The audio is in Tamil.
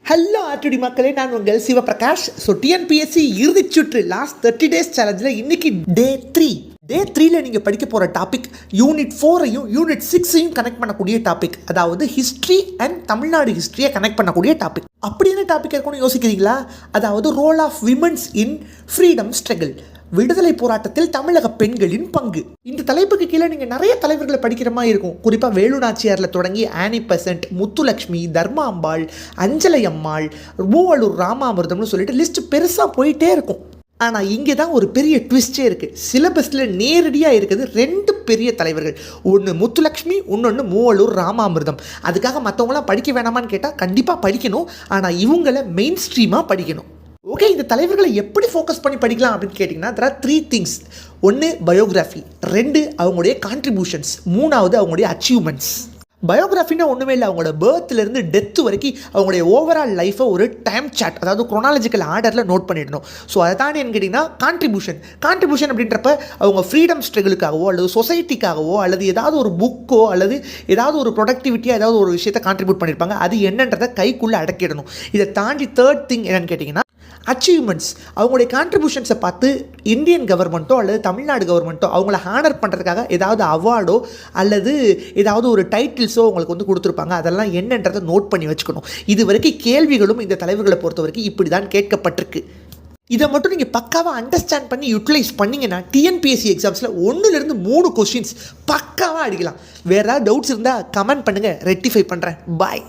ஹலோ ஆர்டிடி மக்களே, நான் உங்கள் சிவபிரகாஷ். ஸோ டிஎன்பிஎஸ்சி இறுதிச்சுற்று லாஸ்ட் 30 days சேலஞ்சில் இன்னைக்கு டே 3ல நீங்கள் படிக்க போகிற டாபிக் யூனிட் 4ஐயும் யூனிட் 6ஐயும் கனெக்ட் பண்ணக்கூடிய டாபிக். அதாவது ஹிஸ்ட்ரி அண்ட் தமிழ்நாடு ஹிஸ்ட்ரியை கனெக்ட் பண்ணக்கூடிய டாபிக். அப்படி என்ன டாபிக் இருக்குன்னு யோசிக்கிறீங்களா? அதாவது role of women's in freedom struggle, விடுதலை போராட்டத்தில் தமிழக பெண்களின் பங்கு. இந்த தலைப்புக்கு கீழே நீங்கள் நிறைய தலைவர்களை படிக்கிற மாதிரி இருக்கும். குறிப்பாக வேலு நாச்சியாரில் தொடங்கி ஆனி பெசன்ட், முத்துலக்ஷ்மி, தர்மாம்பாள், அஞ்சலை அம்மாள், மூவலூர் ராமாமிர்தம்னு சொல்லிட்டு லிஸ்ட் பெருசாக போயிட்டே இருக்கும். ஆனால் இங்கே தான் ஒரு பெரிய ட்விஸ்டே இருக்குது. சிலபஸில் நேரடியாக இருக்குது 2 பெரிய தலைவர்கள். ஒன்று முத்துலக்ஷ்மி, இன்னொன்று மூவலூர் ராமாமிர்தம். அதுக்காக மற்றவங்களாம் படிக்க வேணாமான்னு கேட்டால் கண்டிப்பாக படிக்கணும். ஆனால் இவங்களை மெயின் ஸ்ட்ரீமாக படிக்கணும். ஓகே, இந்த தலைவர்களை எப்படி ஃபோக்கஸ் பண்ணி படிக்கலாம் அப்படின்னு கேட்டிங்கன்னா, there are 3 things. 1 பயோகிராஃபி, 2 அவங்களுடைய கான்ட்ரிபியூஷன்ஸ், 3வது அவங்களுடைய அச்சீவ்மெண்ட்ஸ். பயோகிராஃபின்னா ஒன்றுமே இல்லை, அவங்களோட பேர்த்லேருந்து டெத்து வரைக்கும் அவங்களுடைய ஓவரால் லைஃப்பை ஒரு டைம் சார்ட், அதாவது குரோனாலஜிக்கல் ஆர்டரில் நோட் பண்ணிடணும். ஸோ அதை தாண்டி என்ன கேட்டிங்கன்னா கான்ட்ரிபியூஷன் அப்படின்றப்ப அவங்க ஃப்ரீடம் ஸ்ட்ரகிளுக்காகவோ அல்லது சொசைட்டிக்காகவோ அல்லது ஏதாவது ஒரு புக்கோ அல்லது ஏதாவது ஒரு ப்ரொடக்டிவிட்டியாக ஏதாவது ஒரு விஷயத்தை கான்ட்ரிபியூட் பண்ணியிருப்பாங்க. அது என்னன்றதை கைக்குள்ளே அடக்கிடணும். இதை தாண்டி 3rd திங் என்னன்னு கேட்டிங்கன்னா அச்சீவ்மெண்ட்ஸ். அவங்களுடைய கான்ட்ரிபியூஷன்ஸை பார்த்து இந்தியன் கவர்மெண்ட்டோ அல்லது தமிழ்நாடு கவர்மெண்ட்டோ அவங்கள ஹானர் பண்ணுறதுக்காக ஏதாவது அவார்டோ அல்லது ஏதாவது ஒரு டைட்டில்ஸோ அவங்களுக்கு வந்து கொடுத்துருப்பாங்க. அதெல்லாம் என்னன்றதை நோட் பண்ணி வச்சுக்கணும். இது வரைக்கும் கேள்விகளும் இந்த தலைவர்களை பொறுத்த வரைக்கும் இப்படி தான் கேட்கப்பட்டிருக்கு. இதை மட்டும் நீங்கள் பக்காவாக அண்டர்ஸ்டாண்ட் பண்ணி யூட்டிலைஸ் பண்ணிங்கன்னா டிஎன்பிஎஸ்சி எக்ஸாம்ஸில் 1லேருந்து 3 கொஸ்டின்ஸ் பக்காவாக அடிக்கலாம். வேறு ஏதாவது டவுட்ஸ் இருந்தால் கமெண்ட் பண்ணுங்கள், ரெக்டிஃபை பண்ணுறேன். பாய்.